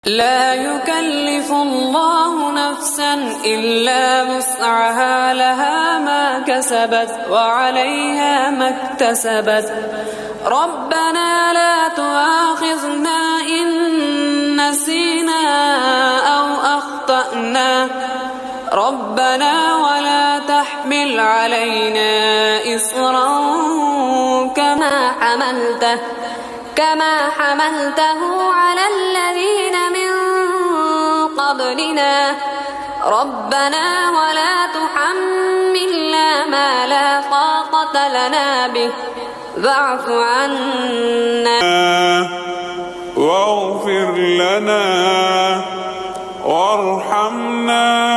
لا يكلف الله نفسا إلا وسعها لها ما كسبت وعليها ما اكتسبت ربنا لا تؤاخذنا إن نسينا أو أخطأنا ربنا ولا تحمل علينا إصرا كما حملته على الذين من قبلنا ربنا ولا تحملنا ما لا طاقة لنا به واعف عنا واغفر لنا وارحمنا